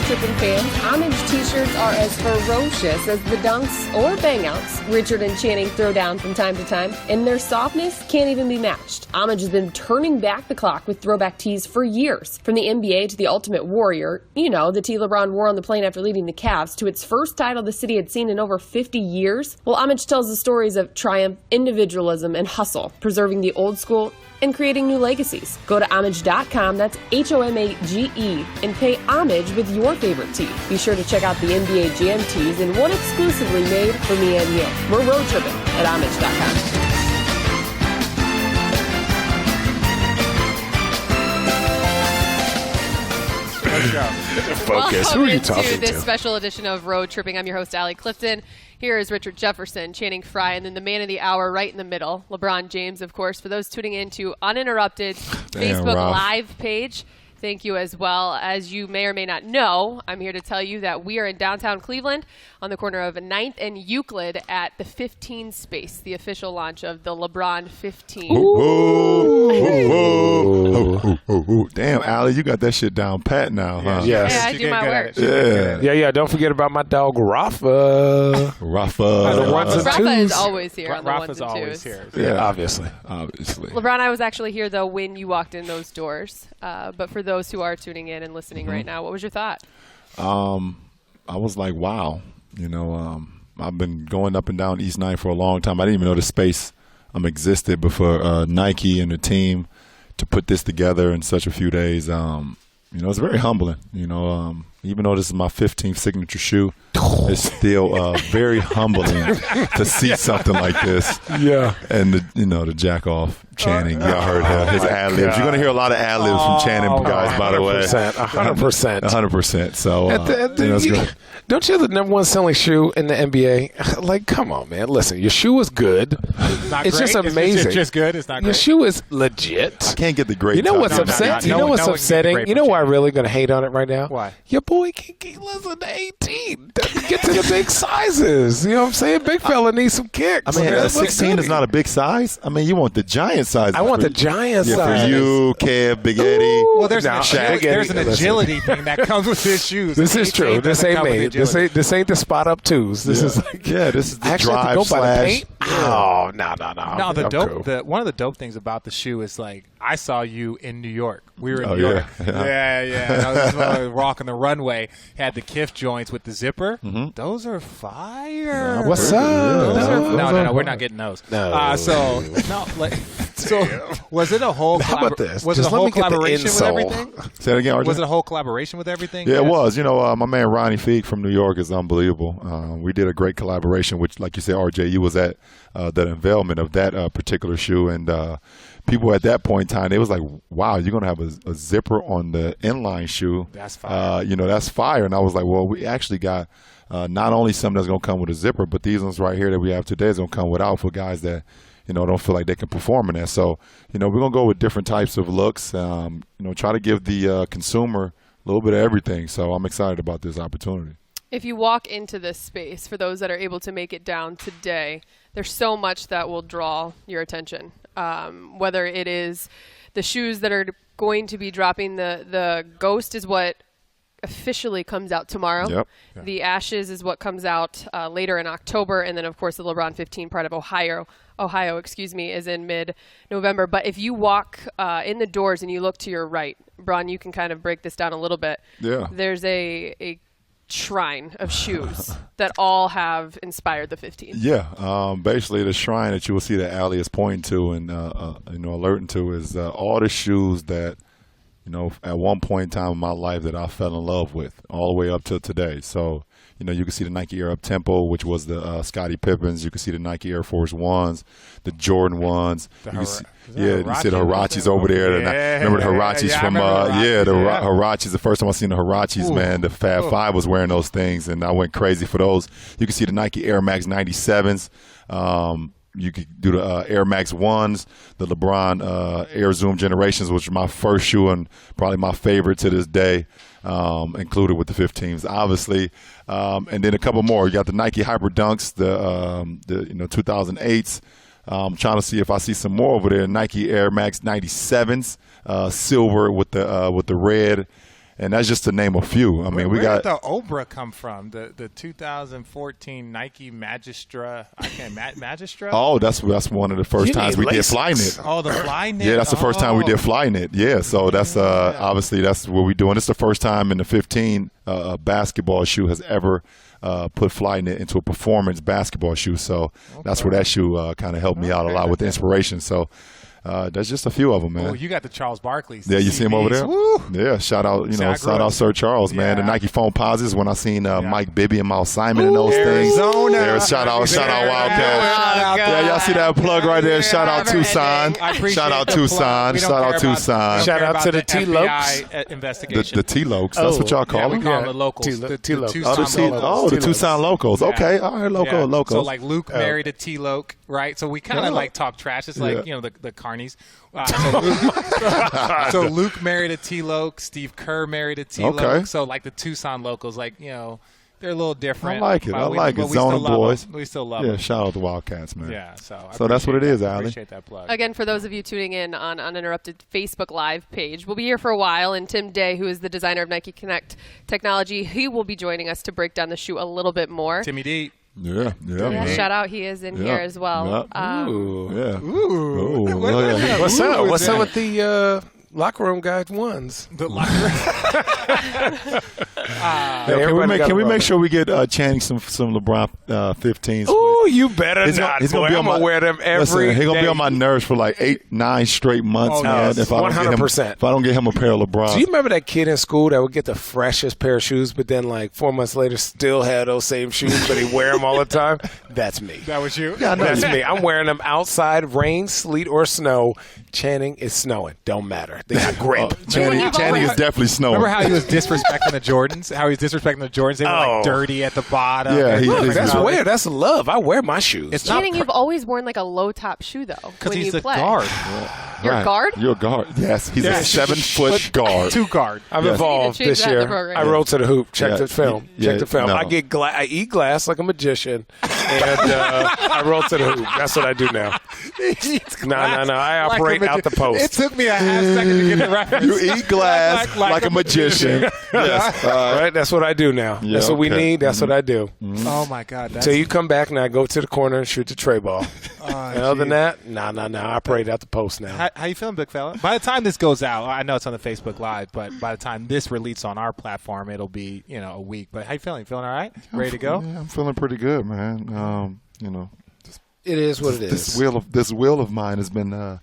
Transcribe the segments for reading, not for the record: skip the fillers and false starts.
Trippin fans, Homage t-shirts are as ferocious as the dunks or bangouts Richard and Channing throw down from time to time, and their softness can't even be matched. Homage has been turning back the clock with throwback tees for years. From the NBA to the Ultimate Warrior, you know, the tee LeBron wore on the plane after leading the Cavs, to its first title the city had seen in over 50 years. Well, Homage tells the stories of triumph, individualism, and hustle, preserving the old school and creating new legacies. Go to homage.com, that's Homage, and pay homage with your favorite tee. Be sure to check out the NBA Jam tees and one exclusively made for me and you. We're road tripping at homage.com. Focus. Who are you talking to? This special edition of Road Tripping. I'm your host, Allie Clifton. Here is Richard Jefferson, Channing Frye, and then the man of the hour right in the middle, LeBron James, of course. For those tuning in to Uninterrupted Facebook Live page, thank you as well. As you may or may not know, I'm here to tell you that we are in downtown Cleveland on the corner of 9th and Euclid at the 15 space, the official launch of the LeBron 15. Damn, Allie, you got that shit down pat now, huh? Yes. Yeah, I do my work. Yeah. Don't forget about my dog, Rafa. Rafa is always here on the Rafa's ones and always twos. here. Yeah, Obviously. LeBron, I was actually here, though, when you walked in those doors. But for those who are tuning in and listening right now, what was your thought? I was like, wow. You know, I've been going up and down East 9 for a long time. I didn't even know the space existed, but for Nike and the team to put this together in such a few days, you know, it's very humbling. You know, even though this is my 15th signature shoe, it's still very humbling to see something like this. Yeah. And, the jack off Channing. Y'all heard his ad-libs. You're going to hear a lot of ad-libs from Channing, guys, by the way. 100%. 100%. So, it's great. Don't you have the number one selling shoe in the NBA? Like, come on, man. Listen, your shoe is good. It's just amazing. It's just good. It's not great. Your shoe is legit. I can't get the great. You know what's upsetting? You know what's upsetting? You know why I'm really going to hate on it right now? Why? Your boy can't get less than 18. Get to the big sizes. You know what I'm saying? Big fella needs some kicks. I mean, 16 is not a big size. I mean, you want the giant size. I want the giant size. For you, Kev, Big Eddie. Well, there's an agility thing that comes with his shoes. This is true. This ain't me. This ain't the spot up twos. This is like, this is the actually drive go by the paint. Yeah. Oh, no. No, one of the dope things about the shoe is, like, I saw you in New York. We were in New York. Yeah. I was rocking the runway. Had the Kif joints with the zipper. Mm-hmm. Those are fire. What's up? No, we're not getting those. No. So was it a whole? How about this? Was it a whole collaboration with everything? Say that again, RJ? Was it a whole collaboration with everything? Yeah, it was. You know, my man Ronnie Feig from New York is unbelievable. We did a great collaboration, which, like you said, RJ, you was at that unveilment of that particular shoe, and people at that point in time, they was like, wow, you're going to have a zipper on the inline shoe. That's fire. That's fire. And I was like, well, we actually got not only something that's going to come with a zipper, but these ones right here that we have today is going to come without for guys that, don't feel like they can perform in that. So, we're going to go with different types of looks, try to give the consumer a little bit of everything. So I'm excited about this opportunity. If you walk into this space, for those that are able to make it down today, there's so much that will draw your attention. Whether it is the shoes that are going to be dropping, the Ghost is what officially comes out tomorrow. Yep. Yeah. The Ashes is what comes out later in October, and then of course the LeBron 15 part of Ohio, is in mid-November. But if you walk in the doors and you look to your right, Bron, you can kind of break this down a little bit. Yeah. There's a shrine of shoes that all have inspired the 15. Yeah, basically the shrine that you will see that Allie is pointing to and alerting to is all the shoes that at one point in time in my life that I fell in love with, all the way up till today. So you can see the Nike Air Up Tempo, which was the Scottie Pippens. You can see the Nike Air Force Ones, the Jordan ones. You see the Hirachis over there. Remember the Hirachis from Hirachis. The first time I seen the Hirachis, man, the Fab Five was wearing those things, and I went crazy for those. You can see the Nike Air Max 97s. You could do the Air Max 1s, the LeBron Air Zoom Generations, which was my first shoe and probably my favorite to this day, included with the 15s, obviously. And then a couple more. You got the Nike Hyper Dunks, the 2008s. I'm trying to see if I see some more over there. Nike Air Max 97s, silver with the red. And that's just to name a few. I mean, where we got did the Obra come from? The 2014 Nike Magistra. Magistra. Oh, that's one of the first times we did Flyknit. Oh, the Flyknit. Yeah, that's the first time we did Flyknit. Yeah, so that's obviously that's what we're doing. It's the first time in the 15 basketball shoe has ever put Flyknit into a performance basketball shoe. So that's where that shoe kind of helped me out a lot with the inspiration. So. There's just a few of them, man. Oh, you got the Charles Barkley's. Yeah, you see him over there? Woo! Yeah, shout out Sir Charles, man. The Nike foam posits when I seen Mike Bibby and Miles Simon and those things. Shout out Wildcats. Yeah, y'all see that plug right there? Shout out Tucson. Shout out Tucson. Shout out to the T-Lokes. Investigation. The T-Lokes. That's what y'all call them? We call them the locals. The Tucson locals. Okay, all right, locals. So like Luke married a T-Loke, right? So we kind of like talk trash. It's like, the carnies. So Luke married a T-Loke. Steve Kerr married a T-Loke. Okay. So like the Tucson locals, like, they're a little different. I like it. Zona boys. We still love them. Yeah, shout out the Wildcats, man. Yeah, so that's what it is, Ali. Appreciate that plug. Again, for those of you tuning in on Uninterrupted Facebook Live page, we'll be here for a while, and Tim Day, who is the designer of Nike Connect technology, he will be joining us to break down the shoe a little bit more. Timmy D. Yeah. Shout out, he is in here as well. What's up? What's up with the locker room guys ones? The locker room. Can we make sure we get Channing some LeBron 15s? Ooh, you better not. He's gonna be on wear them every He's gonna day. be on my nerves for like 8-9 straight months, man. If 100%. If I don't get him a pair of LeBron. Do you remember that kid in school that would get the freshest pair of shoes, but then like 4 months later still had those same shoes, but he wear them all the time? That's me. That was you? Yeah, That's me. I'm wearing them outside, rain, sleet, or snow. Channing, it's snowing. Don't matter. They got grip. Channing is definitely snowing. Remember how he was disrespecting the Jordans? How he was disrespecting the Jordans? They were like dirty at the bottom. Yeah, Look, that's wear. That's love. I wear my shoes. It's Channing, you've always worn like a low top shoe though. because when he's you a play. guard. You're a guard? You're a guard. Yes, he's a 7-foot guard. 2 guard. I've Yes. evolved You need to change this that in the year. program. I rolled to the hoop. Check the film. Yeah, Check the film. no. I eat glass like a magician, and I roll to the hoop. That's what I do now. No. I operate out the post. It took me a half second to get the reference. You eat glass like a magician. Yes. Right? That's what I do now. Yeah, That's what we need. That's what I do. Oh, my God. So you come back and I go to the corner and shoot the tray ball. Oh, And other than that, no. I operate out the post now. How you feeling, big fella? By the time this goes out, I know it's on the Facebook Live, but by the time this releases on our platform, it'll be a week. But how you feeling? You feeling all right? Ready to go? Yeah, I'm feeling pretty good, man. It is what it is. This will of mine has been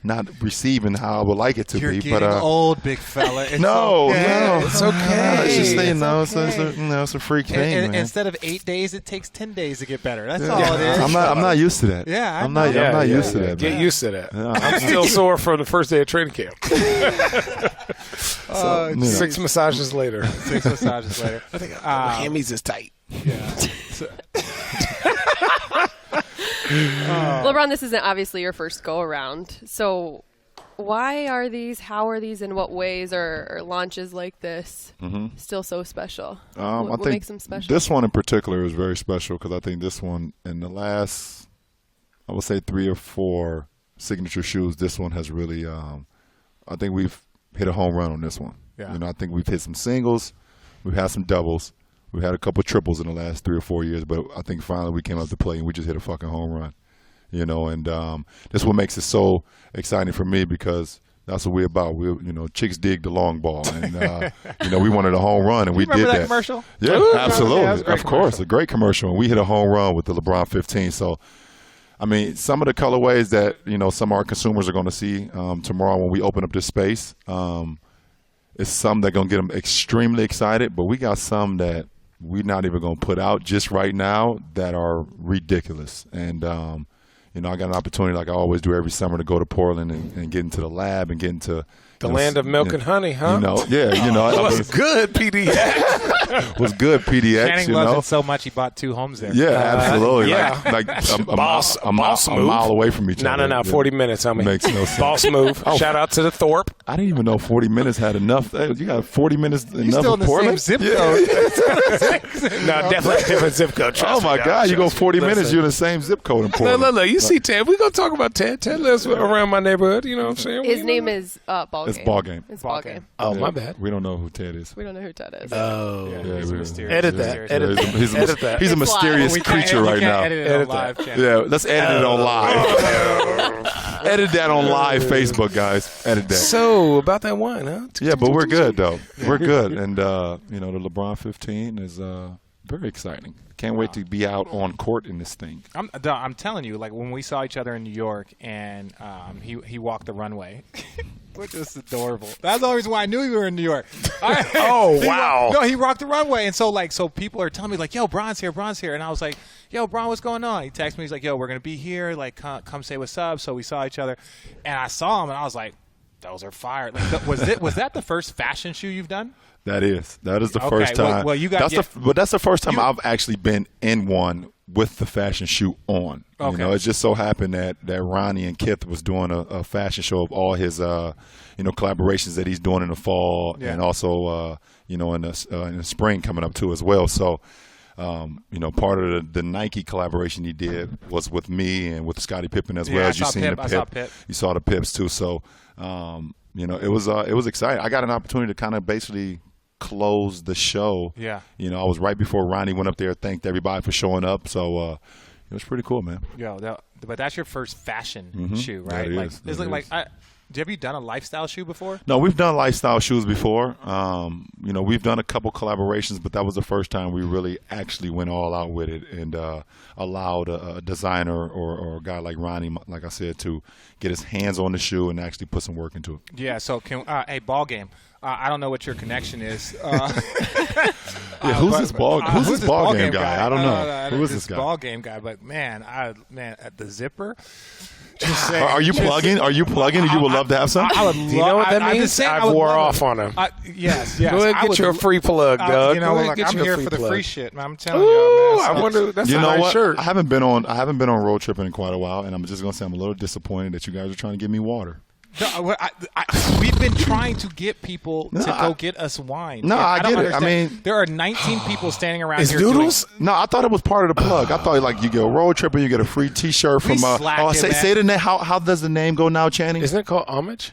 not receiving how I would like it to You're be. getting But old, big fella. It's no, It's okay. It's just okay. it's a freak thing, and man. instead of 8 days, it takes 10 days to get better. That's all it is. I'm not used to that. Yeah, I'm not used to that. Get man. used to that. I'm still sore from the first day of training camp. 6 massages later. 6 massages later. I think hammies is tight. Yeah. LeBron, this isn't obviously your first go around. So how are these, in what ways are launches like this still so special? What I think makes them special? This one in particular is very special because I think this one in the last, I would say 3 or 4 signature shoes, this one has really, I think we've hit a home run on this one. Yeah. I think we've hit some singles, we've had some doubles, we've had a couple triples in the last 3 or 4 years, but I think finally we came up to play and we just hit a fucking home run. And that's what makes it so exciting for me because that's what we're about. Chicks dig the long ball, and we wanted a home run, and we did that. Commercial? Yeah, absolutely, Yeah, of course, a great commercial, and we hit a home run with the LeBron 15. So, I mean, some of the colorways that some of our consumers are going to see tomorrow when we open up this space, it's some that are going to get them extremely excited, but we got some that we're not even going to put out just right now that are ridiculous, and I got an opportunity, like I always do every summer, to go to Portland and get into the lab and get into The land of milk and honey, huh? It was good, PD. was good. PDX, Channing you loves know. it so much he bought 2 homes there. Yeah, absolutely. yeah. Like a move. mile away from each other. No. 40 minutes, homie. Makes no sense. Boss move. Shout out to the Thorpe. I didn't even know 40 minutes had enough. Hey, you got 40 minutes enough Still in of the Portland? same zip code. No, definitely different zip code. Oh, my God. You go 40 minutes, you're in the same zip code in Portland. Look. You see Ted. We're going to talk about Ted. Ted lives around my neighborhood. You know what I'm saying? His name is Ball Game. It's Ball Game. It's Ball Game. Oh, my bad. We don't know who Ted is. We don't know who Ted is. Oh. Yeah, he's a mysterious. Edit that. Edit that. He's a mysterious creature right now. Edit it on live, Yeah, let's edit it on live. Edit that on live Facebook, guys. Edit that. So, about that wine, huh? Yeah, but we're good, though. We're good. And, the LeBron 15 is very exciting. Can't wait to be out on court in this thing. I'm telling you, like when we saw each other in New York and he walked the runway, which was adorable. That's the only reason why I knew you were in New York. Oh, wow. He rocked the runway. And so people are telling me like, yo, Bron's here. And I was like, yo, Bron, what's going on? He texted me. He's like, yo, we're going to be here. Like, come say what's up. So we saw each other. And I saw him and I was like, those are fire. Like, was that the first fashion shoe you've done? That is the first time. Well, that's the first time I've actually been in one with the fashion shoe on. Okay. You know, it just so happened that Ronnie and Kith was doing a fashion show of all his collaborations that he's doing in the fall and also in the spring coming up too as well. So part of the Nike collaboration he did was with me and with Scottie Pippen as well. As you seen the Pip. You saw the Pips too. So it was exciting. I got an opportunity to kind of basically close the show. Yeah. I was right before Ronnie went up there, thanked everybody for showing up. So it was pretty cool, man. Yo, but that's your first fashion shoe, right? Have you done a lifestyle shoe before? No, we've done lifestyle shoes before. We've done a couple collaborations, but that was the first time we really actually went all out with it and allowed a designer or a guy like Ronnie, like I said, to get his hands on the shoe and actually put some work into it. Yeah. So, Ball Game. I don't know what your connection is. Who's this ball game guy? I don't know. Who is this guy? Ball game guy, but man, at the zipper. Just saying, Are you plugging? Are you plugging? You would love to have some. I would. Do you know what that means? I wore off on him. Yes. Go ahead, get you a free plug, Doug. I'm here for the free shit, man. I'm telling you, man. I wonder. That's a nice shirt. I haven't been on road tripping in quite a while, and I'm just gonna say I'm a little disappointed that you guys are trying to give me water. No, we've been trying to get people to go get us wine. No, I get it. Understand. I mean, there are 19 people standing around is here. Doodles? No, I thought it was part of the plug. I thought like you get a road trip and you get a free T-shirt from. Say the name. How does the name go now, Channing? Isn't it called homage?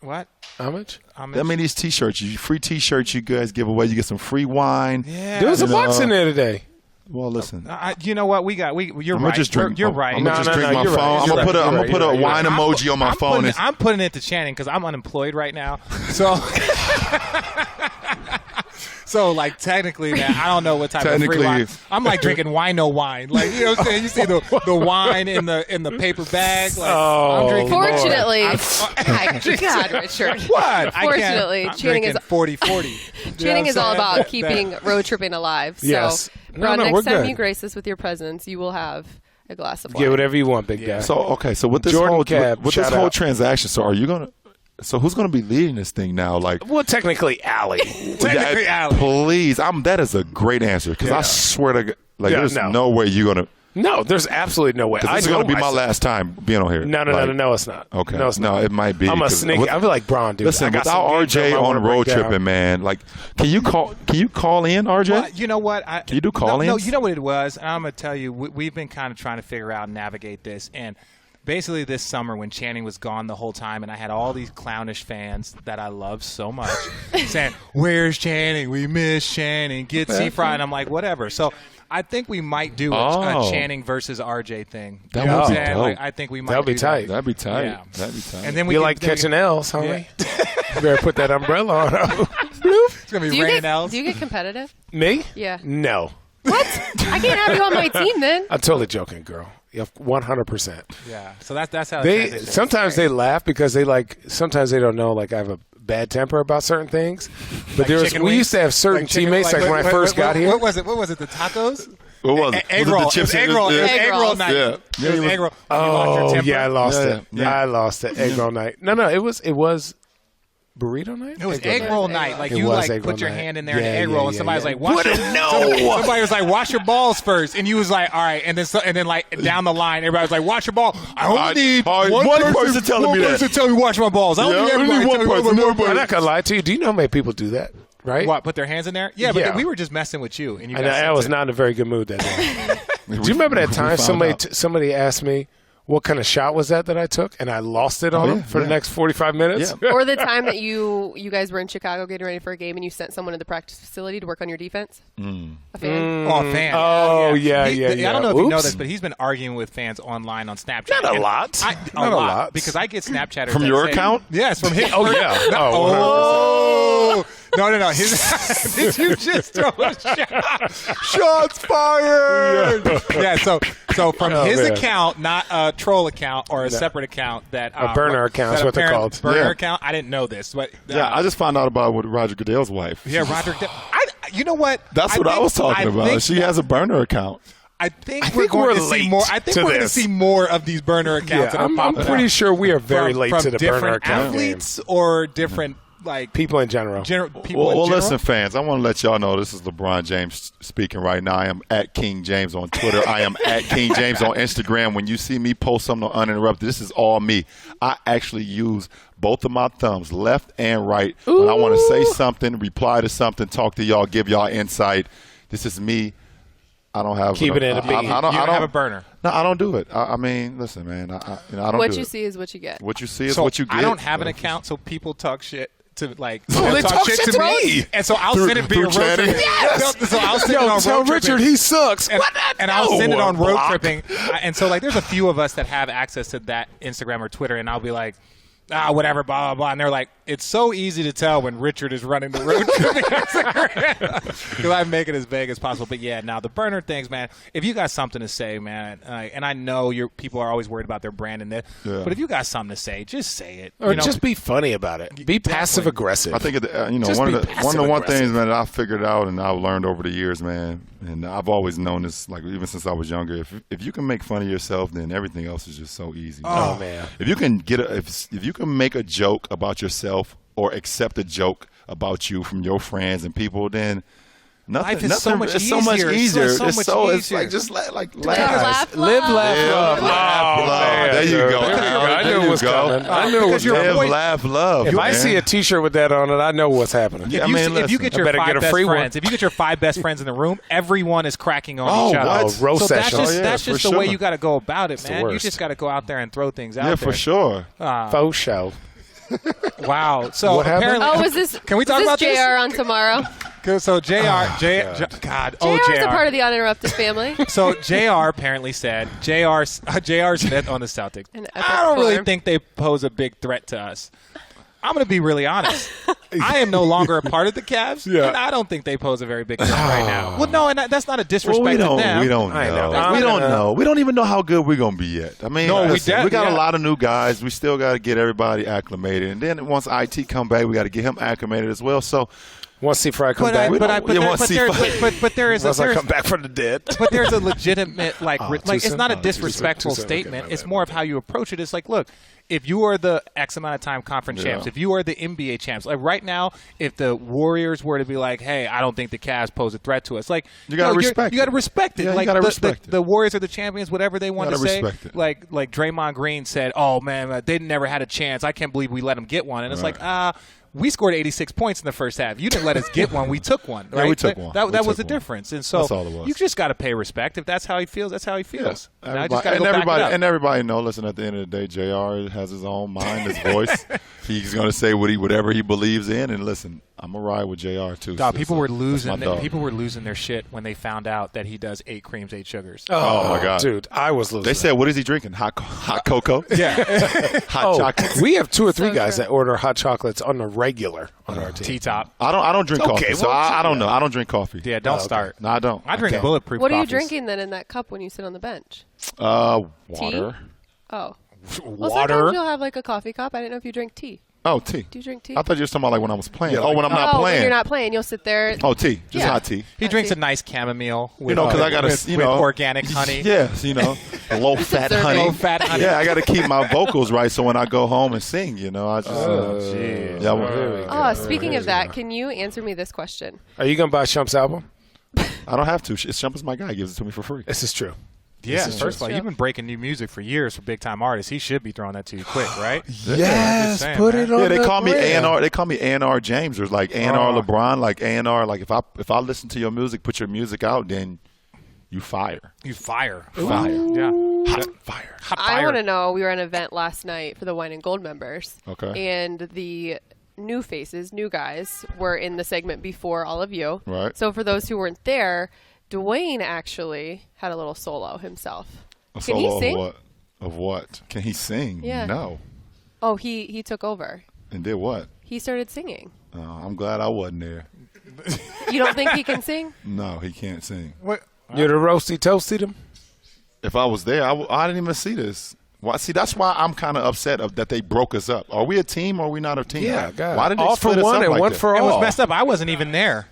What? Homage? I mean, these T-shirts, free T-shirts you guys give away. You get some free wine. Yeah, there was a box in there today. Well, listen. You know what? You're right. You're right. I'm gonna just drink my phone. I'm gonna put a wine emoji on my phone. I'm putting it to Channing because I'm unemployed right now. So, like technically, man, I don't know what type of free wine. I'm like drinking wino wine. Like you know what I'm saying? You see the wine in the paper bag. Like, I'm drinking. Fortunately, God, Richard. What? Fortunately, Channing is 40-40. Channing is all about keeping road tripping alive. So. Yes. Ron, next time you grace us with your presence, you will have a glass of wine. Get whatever you want, big guy. So with this whole transaction, so are you gonna? So who's gonna be leading this thing now? Like, well, technically, Allie. Allie. Please, that is a great answer because I swear to God, there's no way you're gonna. No, there's absolutely no way. This is going to be my last time being on here. No, it's not. Okay. No, it's not. No, it might be. I'm a sneaky. I feel like Braun, dude. Listen, without RJ on road tripping, man, like, can you call in, RJ? Well, you know what? Can you do call-ins? No, you know what it was? And I'm going to tell you, we've been kind of trying to figure out and navigate this. And basically this summer when Channing was gone the whole time and I had all these clownish fans that I love so much saying, where's Channing? We miss Channing. Get C-Fry. And I'm like, whatever. So I think we might do a Channing versus RJ thing. That would be dope. I think we might. That'd be tight. That'd be tight. Yeah. That'd be tight. And then we like catching L's, homie. Yeah. You better put that umbrella on. It's gonna be raining L's. Do you get competitive? Me? Yeah. No. What? I can't have you on my team then. I'm totally joking, girl. 100%. Yeah. So that's how sometimes they laugh because sometimes they don't know I have a bad temper about certain things. But we used to have certain teammates when I first got here. What was it? The tacos? What was it? Egg roll. Egg roll night. Yeah. It was egg roll. Oh, yeah, I lost it. Yeah. I lost it. Egg roll night. No, it was burrito night? It was egg roll night. Like, you put your hand in there in the egg roll, and somebody's like, somebody was like, wash your balls first. And you was like, all right. And then like, down the line, everybody was like, wash your ball. I only need one person telling me that. One person tell me wash my balls. I only need one person. I'm not going to lie to you. Do you know how many people do that? Right? What, put their hands in there? Yeah, but we were just messing with you. And I was not in a very good mood that day. Do you remember that time somebody asked me, what kind of shot was that I took? And I lost it on him for the next 45 minutes. Yeah. Or the time that you guys were in Chicago getting ready for a game and you sent someone to the practice facility to work on your defense? A fan? A fan. Oh, yeah. I don't know if you know this, but he's been arguing with fans online on Snapchat. Not a lot. Not a lot. Because I get Snapchatters. From your account? Yes, from his. Oh, yeah. Oh, no. Did you just throw a shot? Shots fired. Yeah, so from his account, not a troll account or a separate account that a burner account is what they're called. Burner account. I didn't know this, but I just found out about it with Roger Goodell's wife. Yeah, Roger Goodell. You know what? That's what I was talking about. She has a burner account. I think we're going to see more. I think we're going to see more of these burner accounts. I'm pretty sure we are very late to the burner account. Athletes or different. Like people in general. Listen, fans, I want to let y'all know this is LeBron James speaking right now. I am at King James on Twitter. I am at King James on Instagram. When you see me post something uninterrupted, this is all me. I actually use both of my thumbs, left and right, when I want to say something, reply to something, talk to y'all, give y'all insight. This is me. I don't have. Keep it in a bean. I don't have a burner. No, I don't do it. I mean, listen, man. I don't. What do you it. see is what you get. What you see is what you get. I don't have an account, so people talk shit. To like, they talk shit to me, and so I'll send it via road tripping. Yes. So I'll send it on tell road Richard tripping. he sucks. And I'll send it on road tripping. And so like, there's a few of us that have access to that Instagram or Twitter, and I'll be like, whatever, blah, blah, blah. And they're like, it's so easy to tell when Richard is running the road tripping Instagram. Because I make it as vague as possible. But yeah, now the burner things, man, if you got something to say, man, and I know people are always worried about their brand and this, but if you got something to say, just say it. Or just be funny about it. Be passive aggressive. I think one of the things, man, that I figured out and I've learned over the years, man, and I've always known this, like even since I was younger, if you can make fun of yourself, then everything else is just so easy. Oh man. If you can if you can make a joke about yourself or accept a joke about you from your friends and people, then life is so much easier. It's like just laugh. Live, love. There you go. I knew it was coming. I knew it was coming. Laugh, love. If I see a T-shirt with that on it, I know what's happening. If you get your 5 best friends, if you get your 5 best friends in the room, everyone is cracking on each other. Roast session. That's just the way you got to go about it, man. You just got to go out there and throw things out there. Yeah, for sure. Faux show. Wow. So what happened? Can we talk about this? JR on tomorrow. So JR is a part of the uninterrupted family. So JR apparently said JR said on the Celtics, I don't really think they pose a big threat to us. I'm going to be really honest. I am no longer a part of the Cavs, and I don't think they pose a very big threat right now. Well, no, and that's not a disrespect to them. We don't know. We don't even know how good we're going to be yet. I mean, we got a lot of new guys. We still got to get everybody acclimated. And then once IT come back, we got to get him acclimated as well. So once C-Fry come back. But there is a come back from the dead. But there's a legitimate, it's not a disrespectful statement. It's more of how you approach it. It's like, look, if you are the X amount of time conference champs, if you are the NBA champs, like right now, if the Warriors were to be like, hey, I don't think the Cavs pose a threat to us, like you got to respect it. You got to respect it. Yeah, like you got to respect it. The Warriors are the champions, whatever they want to say. It. Like Draymond Green said, oh man, they never had a chance. I can't believe we let them get one. And it's like, we scored 86 points in the first half. You didn't let us get one. We took one. Right? Yeah, we took one. That was the difference. And so that's all it was. You just got to pay respect. If that's how he feels, that's how he feels. Yeah. Everybody know, listen, at the end of the day, JR has his own mind, his voice. He's going to say whatever he believes in. And listen, I'm going to ride with JR too. People were losing their shit when they found out that he does 8 creams, 8 sugars. Oh my God. Dude, I was losing. They said, what is he drinking? Hot cocoa? Yeah. Hot chocolate. We have 2 or 3 guys that order hot chocolates on the regular on our team. T-top. I don't drink coffee, so I don't know. I don't drink coffee. Yeah, don't start. No, I don't. I drink bulletproof What are you coffees. drinking then in that cup when you sit on the bench? Water. Tea? Oh. Well, Water? sometimes you'll have like a coffee cup. I didn't know if you drink tea. Oh, tea. Do you drink tea? I thought you were talking about like when I was playing. Yeah, when I'm not playing. When you're not playing, you'll sit there. Oh, tea. Just hot tea. He drinks a nice chamomile with, because I got with organic honey. Yes, low-fat honey. Low-fat honey. Yeah, I got to keep my vocals right so when I go home and sing, I just speaking of that, can you answer me this question? Are you going to buy Shump's album? I don't have to. Shump is my guy. He gives it to me for free. This is true. Yeah, first of all, you've been breaking new music for years for big-time artists. He should be throwing that to you quick, right? Yes, put it on. Yeah, they call me A&R. They call me A&R James, or like A&R LeBron, like A&R. Like if I listen to your music, put your music out, then you fire. You fire. Yeah. Hot fire. I want to know. We were at an event last night for the Wine and Gold members. Okay. And the new faces, new guys, were in the segment before all of you. Right. So for those who weren't there, Dwayne actually had a little solo himself. Can he sing? Of what? Can he sing? Yeah. No. Oh, he took over. And did what? He started singing. I'm glad I wasn't there. You don't think he can sing? No, he can't sing. What? You're the roasty toasty them? If I was there, I didn't even see this. Well, see, that's why I'm kind of upset that they broke us up. Are we a team or are we not a team? Yeah, God. Why did they all split for us one up and like one that? for It all. was messed up. I wasn't even there.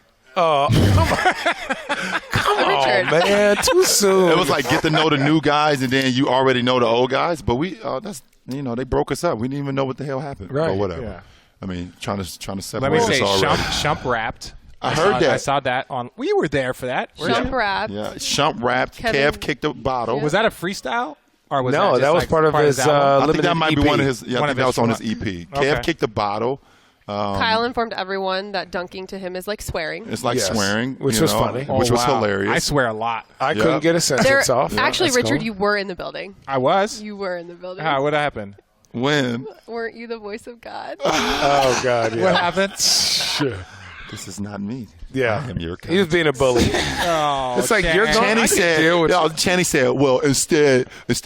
Come Richard. on, man. Too soon. It was like get to know the new guys and then you already know the old guys. But they broke us up. We didn't even know what the hell happened. Right. Or whatever. Yeah. I mean, trying to separate Let me say, us already. Shump rapped. I heard that. I saw that on. We were there for that. Shump rap. Yeah, Shump rapped. Kevin- Kev kicked the bottle. Yeah. Was that a freestyle? Or was No, that, just that was like part of his album? I think limited that might be EP. one of his. Yeah, I One think of that his was on his front- EP. Okay. Kev kicked the bottle. Kyle informed everyone that dunking to him is like swearing. It's like Yes. swearing, Which was funny. which was hilarious. I swear a lot. I couldn't get a sentence off. Actually, That's Richard, cool. you were in the building. I was. You were in the building. What happened? When Weren't you the voice of God? Oh, God, yeah. What happened? Sure. this is not me. Yeah. I am your He was being a bully. Oh, It's like you're dang. going- I can deal with Channy said, well, instead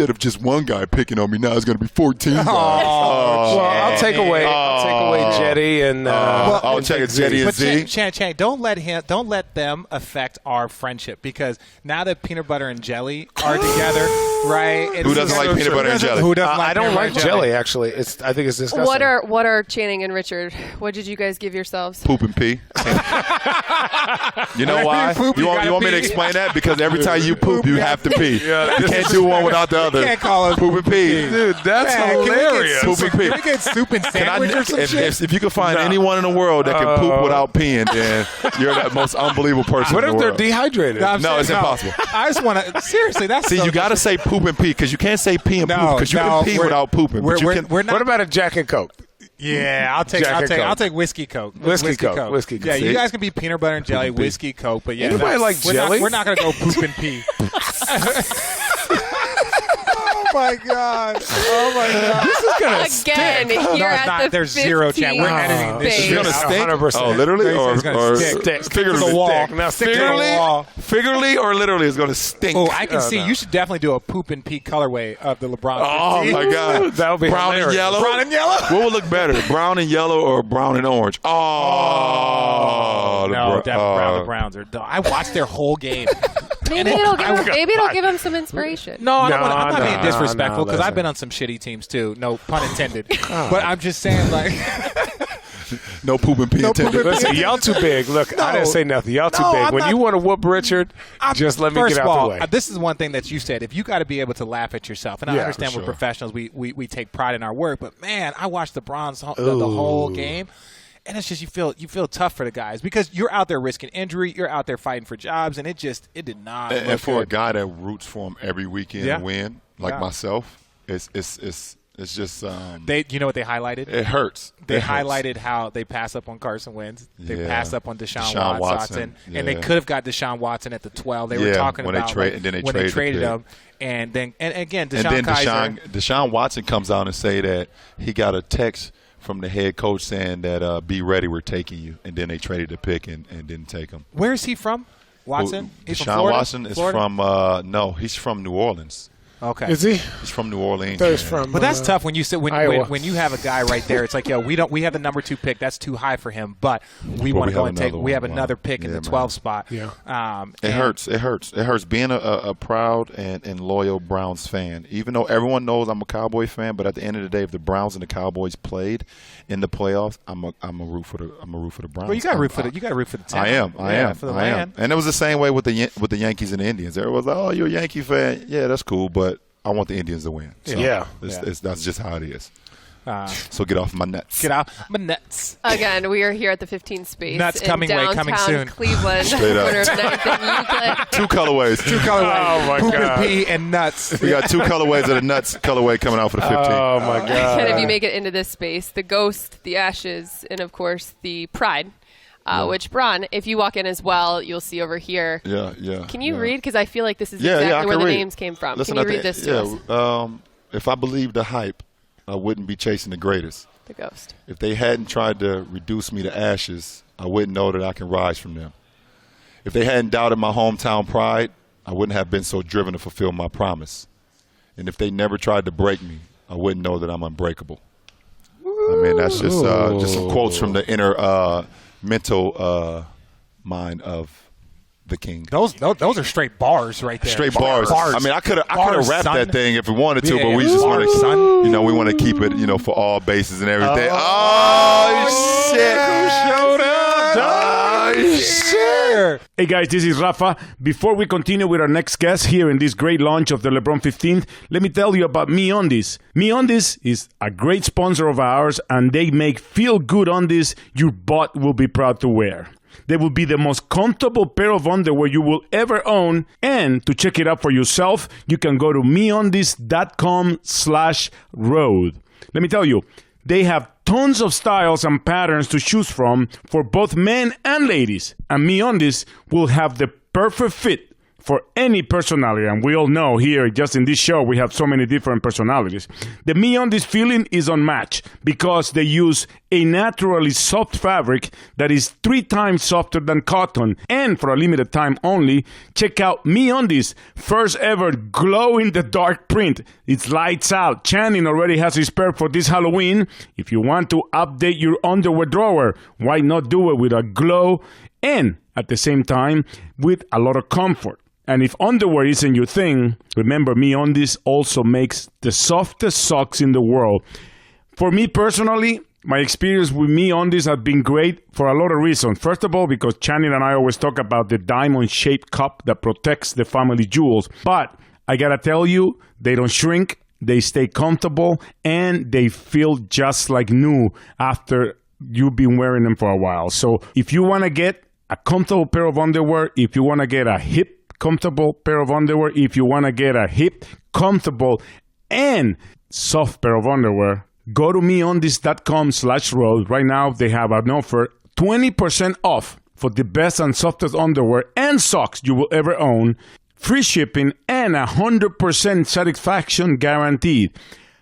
of just one guy picking on me, now it's going to be 14 guys. Well, I'll take away Jetty and I'll take Jetty and But Z. Chan, don't let them affect our friendship because now that peanut butter and jelly are together, right? Who doesn't like peanut butter and jelly? Who doesn't like I don't peanut butter like and jelly, actually. I think it's disgusting. What are Channing and Richard? What did you guys give yourselves? Poop and pee. You know Whenever why? you poop, You you want gotta me to pee. explain that? Because every time you poop, you have to pee. You can't do one without the other. You can't call us poop and pee. Dude, that's Man, hilarious. Can we Poop and pee. get soup, can we get soup and Can I, sandwich or some shit? if you can find anyone in the world that can poop without peeing, then you're the most unbelievable person What in if the they're world. dehydrated? I'm No, saying, it's impossible. I just want to seriously. That's See, so you got to say poop and pee because you can't say pee and poop because you can pee without pooping. But you can. We're not. What about a Jack and Coke? Yeah, I'll take whiskey Coke. Whiskey Coke. Whiskey Coke. Yeah, See? you guys can be peanut butter and jelly, whiskey Coke, but yeah, Anybody like jelly? We're not gonna go poop and pee. Oh my god! Oh my god! This is gonna Again, stink. here No, it's at not. the There's zero chance. We're 15th editing this space. shit It's gonna stink. 100%. Oh, literally It's gonna or stick. figuratively? To the wall. Now stick to the wall. Figuratively or literally, it's going to stink. Oh, I can see. no. You should definitely do a poop and pee colorway of the LeBron. Oh 15. my God! That would be brown hilarious. and yellow. Brown and yellow? What would look better, brown and yellow or brown and orange? Oh, No, definitely the Browns are dumb. I watched their whole game. Maybe it'll give him some inspiration. No, I don't No, wanna, I'm not no, being disrespectful no, because I've listen. been on some shitty teams too. No pun intended. But I'm just saying, like, No poop and pee intended. Listen, y'all too big. Look, I didn't say nothing. Y'all too No, big. I'm when not- you want to whoop Richard, just let me first get of out all, the way. this is one thing that you said. If you got to be able to laugh at yourself, and I Yeah, understand for we're sure. professionals, we take pride in our work. But man, I watched the Browns the whole game. And it's just you feel tough for the guys because you're out there risking injury, you're out there fighting for jobs, and it did not. And look for a good. guy that roots for him every weekend Yeah. and win, like Yeah. myself, it's just you know what they highlighted? it hurts. They It hurts. highlighted how they passed up on Carson Wentz. They Yeah. passed up on Deshaun Deshaun Watson. Watson. And they Yeah. could have got Deshaun Watson at the 12. They were Yeah, talking when they about trade- like, and then they when they traded the traded him. And again, And then Kaiser. Deshaun Watson comes out and say that he got a text from the head coach saying that be ready, we're taking you. And then they traded the pick and didn't take him. Where is he from? Watson? He's from Deshaun Florida? Watson is Florida? from he's from New Orleans. Okay. Is he? He's from New Orleans. He's from. But that's tough when you Iowa. when you have a guy right there. It's like, we have the number 2 pick. That's too high for him. But we want to go and take. We have another pick in the 12 spot. Yeah. It hurts. It hurts being a proud and loyal Browns fan. Even though everyone knows I'm a Cowboy fan, but at the end of the day, if the Browns and the Cowboys played in the playoffs, I'm a root for the Browns. Well, you got to root for the town. I am. For the land. And it was the same way with the Yankees and the Indians. Everyone's like, "Oh, you're a Yankee fan? Yeah, that's cool, but I want the Indians to win." So that's just how it is. So get off my nuts. Get off my nuts. Again, we are here at the 15 space. Nuts in coming soon. Cleveland. Straight up. Corner of 9th and Euclid. Two colorways. Oh, my Poop God. and pee and nuts. We got 2 colorways of the nuts colorway coming out for the 15. Oh, my God. And if you make it into this space, the Ghost, the Ashes, and of course the Pride. Which, Bron, if you walk in as well, you'll see over here. Yeah. Can you read? Because I feel like this is I exactly where can the read. names came from. Listen, Can you read this to us? If I believed the hype, I wouldn't be chasing the greatest. The Ghost. If they hadn't tried to reduce me to ashes, I wouldn't know that I can rise from them. If they hadn't doubted my hometown pride, I wouldn't have been so driven to fulfill my promise. And if they never tried to break me, I wouldn't know that I'm unbreakable. I mean, that's just some quotes from the inner mental mind of the king. Those are straight bars right there. Straight bars. I mean, I could have rapped son. that thing if we wanted to, Yeah, but we yeah. just want Bars, to, son. we want to keep it, for all bases and everything. Oh, shit! Who showed up? Oh, shit! Hey guys, this is Rafa. Before we continue with our next guest here in this great launch of the LeBron 15th, let me tell you about MeUndies. MeUndies is a great sponsor of ours, and they make feel-good undies your butt will be proud to wear. They will be the most comfortable pair of underwear you will ever own. And to check it out for yourself, you can go to meundies.com/road. Let me tell you, they have tons of styles and patterns to choose from for both men and ladies. And MeUndies will have the perfect fit for any personality. And we all know here, just in this show, we have so many different personalities. The MeUndies feeling is unmatched because they use a naturally soft fabric that is 3 times softer than cotton. And for a limited time only, check out MeUndies' first ever glow-in-the-dark print. It's lights out. Channing already has his pair for this Halloween. If you want to update your underwear drawer, why not do it with a glow and at the same time with a lot of comfort? And if underwear isn't your thing, remember MeUndies also makes the softest socks in the world. For me personally, my experience with MeUndies has been great for a lot of reasons. First of all, because Channing and I always talk about the diamond-shaped cup that protects the family jewels. But I gotta tell you, they don't shrink, they stay comfortable, and they feel just like new after you've been wearing them for a while. So if you want to get a comfortable pair of underwear, if you want to get a hip comfortable pair of underwear, if you want to get a hip, comfortable, and soft pair of underwear, go to meundies.com/road. Right now, they have an offer, 20% off for the best and softest underwear and socks you will ever own, free shipping, and 100% satisfaction guaranteed.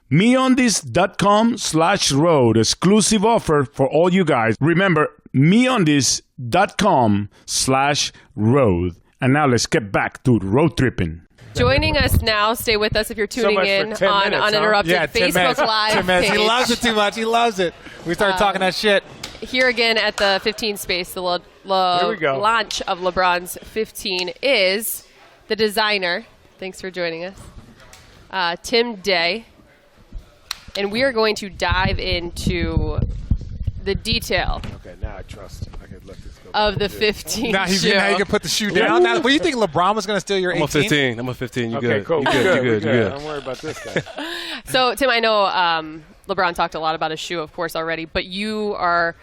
meundies.com/road. Exclusive offer for all you guys. Remember, meundies.com/road. And now let's get back to road tripping. Joining us now, stay with us if you're tuning much for in 10 on minutes, Uninterrupted Yeah, 10 Facebook minutes. Live 10 minutes. page. He loves it too much. He loves it. We started talking that shit. Here again at the 15 space, the Here we go. launch of LeBron's 15 is the designer. Thanks for joining us, Tim Day. And we are going to dive into the detail Okay, now I trust. I can let this go. of the 15 Now shoe. you can put the shoe down. Now, what do you think LeBron was going to steal your 18? I'm a 15. I'm a 15. You Okay, good? cool. You good? You good? You good? Don't worry about this guy. So, Tim, I know LeBron talked a lot about his shoe, of course, already, but you are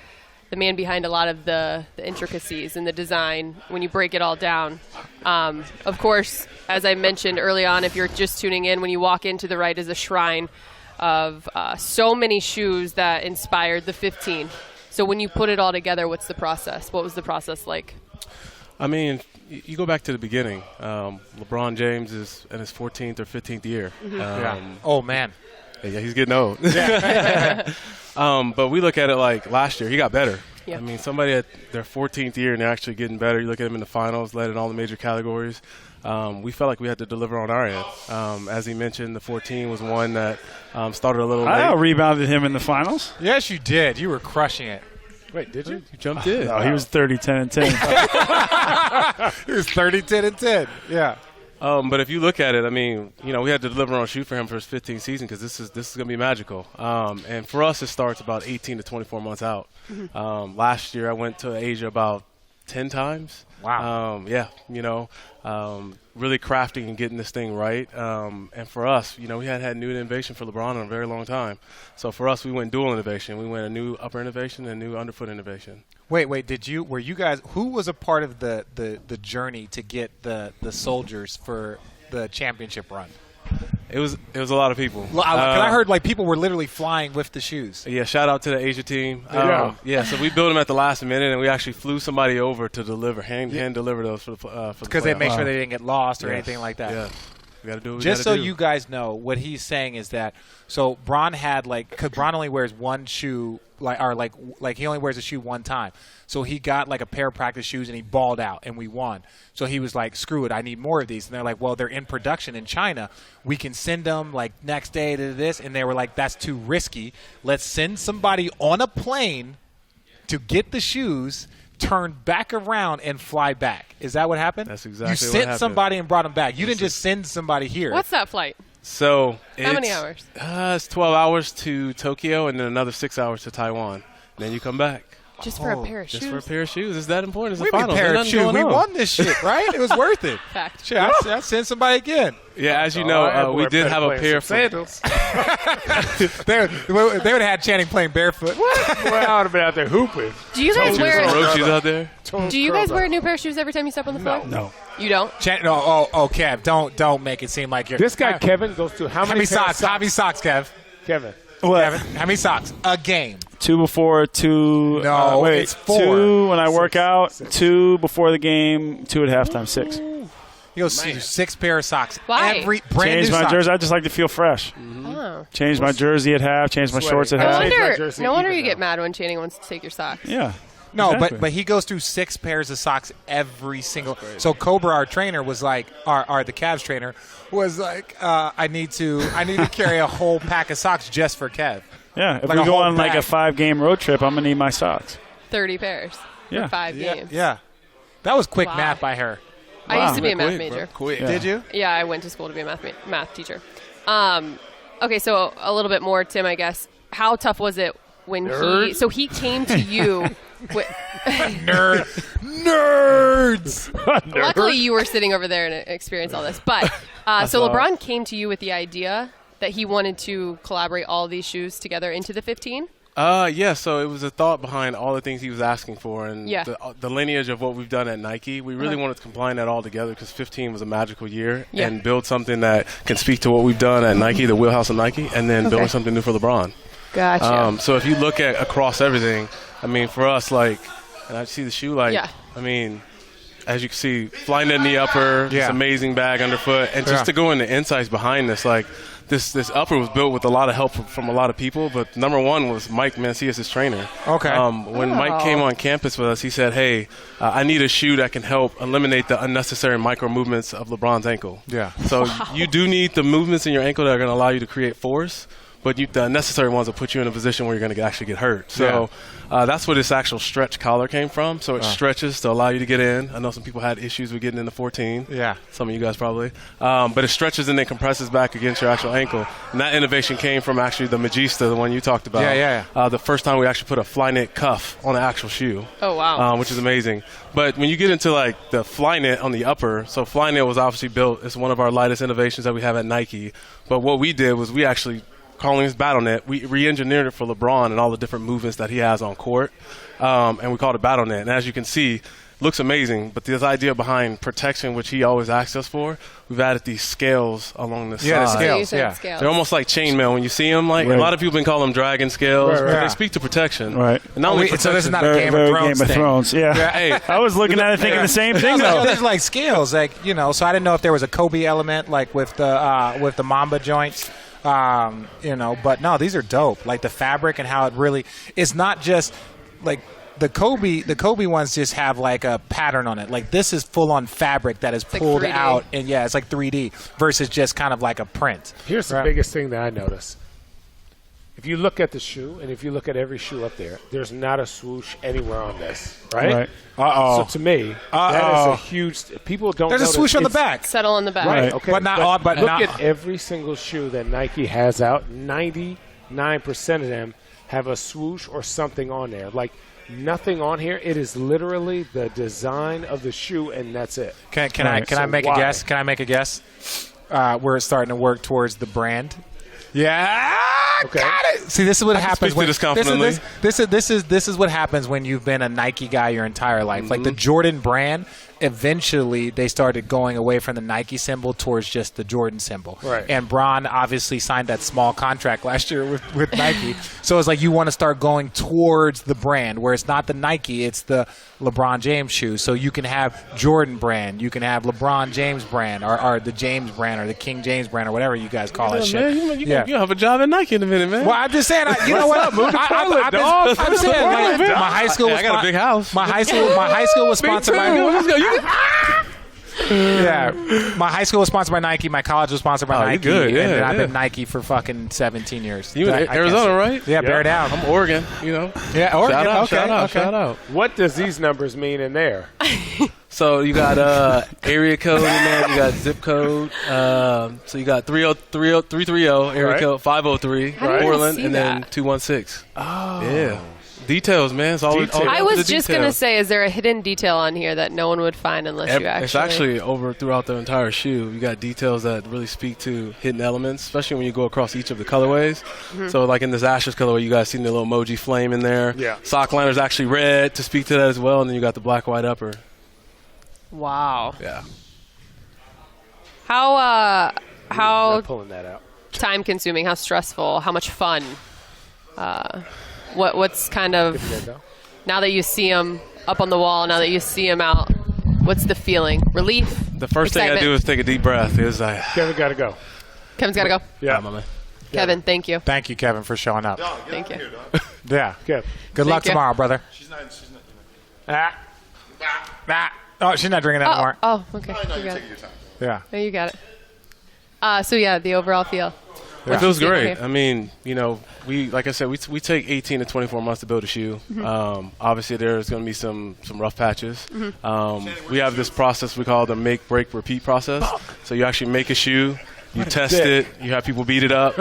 the man behind a lot of the intricacies in the design when you break it all down. Of course, as I mentioned early on, if you're just tuning in, when you walk into the right is a shrine of so many shoes that inspired the 15. So when you put it all together, what's the process? What was the process like? I mean, you go back to the beginning. LeBron James is in his 14th or 15th year. Oh, man. Yeah, he's getting old. But we look at it like last year, he got better. Yeah. I mean, somebody at their 14th year and they're actually getting better. You look at them in the finals, led in all the major categories. We felt like we had to deliver on our end. As he mentioned, the 14 was one that started a little late. I rebounded him in the finals. Yes, you did. You were crushing it. Wait, did you? You jumped in. No, he was 30, 10, and 10. He was 30, 10, and 10. Yeah. But if you look at it, I mean, you know, we had to deliver on a shoot for him for his 15th season because this is going to be magical. And for us, it starts about 18 to 24 months out. Last year, I went to Asia about 10 times. Wow. Yeah, you know, really crafting and getting this thing right. And for us, you know, we had new innovation for LeBron in a very long time. So for us, we went dual innovation. We went a new upper innovation and a new underfoot innovation. Wait, were you guys, who was a part of the journey to get the soldiers for the championship run? It was a lot of people. I heard like people were literally flying with the shoes. Yeah, shout out to the Asia team. Yeah. So we built them at the last minute, and we actually flew somebody over to deliver, hand deliver those for the because they make sure they didn't get lost or anything like that. Yeah. We gotta do what we Just gotta so do. you guys know, what he's saying is that Bron had because Bron only wears one shoe, like he only wears a shoe one time. So he got like a pair of practice shoes and he balled out and we won. So he was like, screw it, I need more of these. And they're like, well, they're in production in China. We can send them like next day to this. And they were like, that's too risky. Let's send somebody on a plane to get the shoes, turn back around and fly back. Is that what happened? That's exactly what what happened. You happened. sent somebody and brought them back. You didn't just send somebody here. What's that flight? So How many hours? It's 12 hours to Tokyo and then another 6 hours to Taiwan. Then you come back. Just for a pair of shoes? Just for a pair of shoes. Is that important? It's We the finals. pair Ain't of nothing shoes. going We on. won this shit, right? It was worth it. Fact. Shit, I'd send somebody again. Yeah, as you know, we did have a pair of sandals. They would have had Channing playing barefoot. Well, I would have been out there hooping. Do you guys wear? Rochi's out there. Do you guys wear a new pair of shoes every time you step on the floor? No. You don't? Kev, don't make it seem like you're. This guy Kevin goes to how many socks? How many socks, Kev? Kevin. What? How many socks? A game. 2 before, 2. No, wait, it's 4. 2 when I work out, 2 before the game, 2 at halftime, 6. He goes 6 pair of socks. Why? Every brand Change new my socks. jersey. I just like to feel fresh. Oh. Change my jersey at half. Change my shorts at half. No wonder you get mad when Channing wants to take your socks. Yeah. No, Exactly. but he goes through 6 pairs of socks every single. So Cobra, our trainer, was like, the Cavs trainer was like, I need to carry a whole pack of socks just for Kev. Yeah. If Like we a go whole on like a bag. 5-game road trip, I'm gonna need my socks. 30 pairs Yeah. for 5 games. Yeah, that was quick Wow. math by her. I used to be a math Quick, major. bro. Quick. Yeah. Did you? Yeah, I went to school to be a math teacher. Okay, so a little bit more, Tim, I guess. How tough was it when he came to you? Nerds. Luckily, you were sitting over there and experienced all this. But so LeBron came to you with the idea that he wanted to collaborate all these shoes together into the 15. Yeah, so it was a thought behind all the things he was asking for and Yeah. the lineage of what we've done at Nike. We really wanted to combine that all together because 15 was a magical year and build something that can speak to what we've done at Nike, the wheelhouse of Nike, and then building something new for LeBron. Gotcha. So if you look at across everything, I mean, for us, like, and I see the shoe, like, I mean, as you can see, flying in the upper, this amazing bag underfoot, and just to go into insights behind this, like, this upper was built with a lot of help from a lot of people, but number one was Mike Mancias, his trainer. Okay. When Mike came on campus with us, he said, hey, I need a shoe that can help eliminate the unnecessary micro movements of LeBron's ankle. Yeah. So you do need the movements in your ankle that are going to allow you to create force, but the unnecessary ones will put you in a position where you're going to actually get hurt. So that's where this actual stretch collar came from. So it stretches to allow you to get in. I know some people had issues with getting in the 14. Yeah. Some of you guys probably. But it stretches and then compresses back against your actual ankle. And that innovation came from actually the Magista, the one you talked about. Yeah. The first time we actually put a Flyknit cuff on an actual shoe. Oh, wow. Which is amazing. But when you get into like the Flyknit on the upper, so Flyknit was obviously built. It's one of our lightest innovations that we have at Nike. But what we did was we actually calling this BattleNet, we re-engineered it for LeBron and all the different movements that he has on court, and we called it BattleNet. And as you can see, looks amazing, but this idea behind protection, which he always asks us for, we've added these scales along the side. The So you scales, said scales. They're almost like chainmail. When you see them, like a lot of people been calling them dragon scales, but they speak to protection. Right. And not only So this is protection, not a Game of Thrones thing. Thrones. Yeah. hey, I was looking at it thinking the same thing though. There's like scales, like so I didn't know if there was a Kobe element, like with the Mamba joints, but no, these are dope. Like the fabric and how it really, it's not just like the Kobe ones just have like a pattern on it. Like this is full on fabric that is pulled out, and it's like 3D versus just kind of like a print. Here's the biggest thing that I notice. If you look at the shoe, and if you look at every shoe up there, there's not a swoosh anywhere on this, right? Uh-oh. So to me, that is a huge. People don't. There's a swoosh on the back. Settle on the back. Right. Okay. But not all. But look not, at every single shoe that Nike has out. 99% of them have a swoosh or something on there. Like nothing on here. It is literally the design of the shoe, and that's it. Can I make a guess? Can I make a guess? We're starting to work towards the brand. Yeah, okay. Got it. See, this is what happens when this this is what happens when you've been a Nike guy your entire life. Mm-hmm. Like the Jordan brand, eventually they started going away from the Nike symbol towards just the Jordan symbol. Right. And Bron obviously signed that small contract last year with Nike. So it's like you want to start going towards the brand where it's not the Nike, it's the LeBron James shoe. So you can have Jordan brand, you can have LeBron James brand, or the James brand, or the King James brand, or whatever you guys call that shit. Man, you have a job at Nike in a minute, man. Well, I'm just saying, you know what? Move the toilet, dog. I'm saying, my high school was I got a big house. My high school was sponsored by. Yeah, my high school was sponsored by Nike. My college was sponsored by Nike. Good. Yeah, and I've been Nike for fucking 17 years. You in Arizona, right? Yeah, bear down. I'm Oregon, Yeah, Oregon. Shout out. What does these numbers mean in there? So you got area code in there. You got zip code. So you got 330 area code 503 Portland, and then 216. Oh, yeah. Details, man. It's all I was just going to say, is there a hidden detail on here that no one would find unless you actually... It's actually over throughout the entire shoe. You got details that really speak to hidden elements, especially when you go across each of the colorways. Mm-hmm. So like in this Ashes colorway, you guys seen the little emoji flame in there. Yeah. Sock liner's actually red to speak to that as well, and then you got the black, white upper. Wow. Yeah. How not pulling that out. time consuming, how stressful, how much fun, what's kind of, now that you see them up on the wall, now that you see them out, what's the feeling? Relief? The first thing I do is take a deep breath. Kevin got to go. Kevin's got to go. Yeah. My man. Kevin, thank you. Thank you, Kevin, for showing up. Thank you. Yeah. Kev. Good luck you. tomorrow, brother. She's not. Oh, she's not drinking that anymore. Oh, okay. No, You you're got taking it. your time. Yeah. No, you got it. So, yeah, the overall feel. It feels great. Okay. I mean, like I said, we take 18 to 24 months to build a shoe. Mm-hmm. Obviously, there's going to be some rough patches. Mm-hmm. We have this process we call the make, break, repeat process. So you actually make a shoe, you test it, you have people beat it up,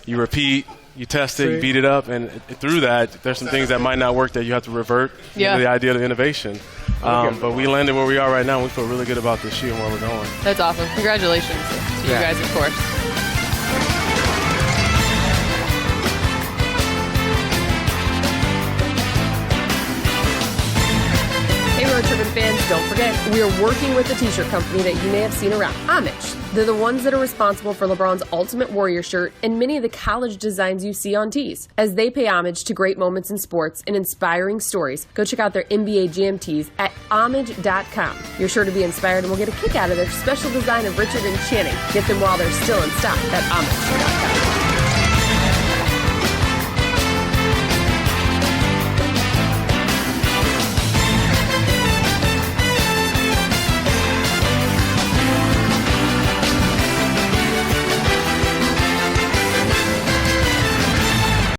you repeat, you test it, you beat it up, and through that, there's some things that might not work that you have to revert to the idea of innovation. But we landed where we are right now, and we feel really good about this shoe and where we're going. That's awesome. Congratulations to you guys, of course. Trippin fans, don't forget, we are working with a t-shirt company that you may have seen around, Homage. They're the ones that are responsible for LeBron's Ultimate Warrior shirt and many of the college designs you see on tees. As they pay homage to great moments in sports and inspiring stories, go check out their NBA Jam tees at homage.com. You're sure to be inspired and will get a kick out of their special design of Richard and Channing. Get them while they're still in stock at homage.com.